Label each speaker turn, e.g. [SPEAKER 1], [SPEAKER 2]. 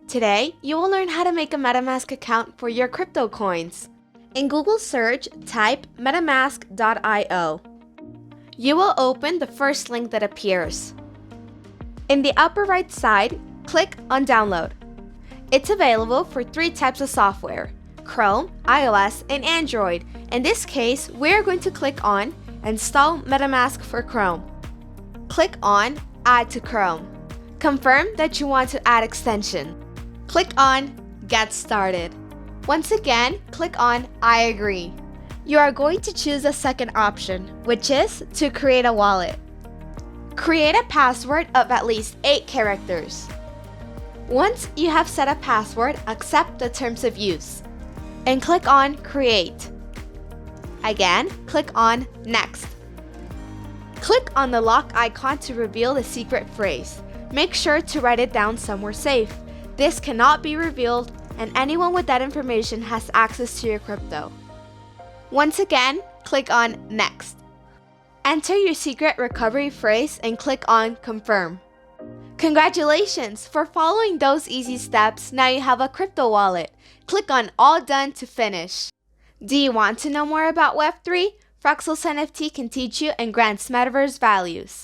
[SPEAKER 1] Today, you will learn how to make a Metamask account for your crypto coins. In Google search, type metamask.io. You will open the first link that appears. In the upper right side, click on Download. It's available for 3 types of software: Chrome, iOS, and Android. In this case, we're going to click on Install Metamask for Chrome. Click on Add to Chrome. Confirm that you want to add extension. Click on Get Started. Once again, click on I agree. You are going to choose the second option, which is to create a wallet. Create a password of at least 8 characters. Once you have set a password, accept the terms of use and click on Create. Again, click on Next. Click on the lock icon to reveal the secret phrase. Make sure to write it down somewhere safe. This cannot be revealed, and anyone with that information has access to your crypto. Once again, click on Next. Enter your secret recovery phrase and click on Confirm. Congratulations! For following those easy steps, now you have a crypto wallet. Click on All Done to finish. Do you want to know more about Web3? Frexels NFT can teach you and grants metaverse values.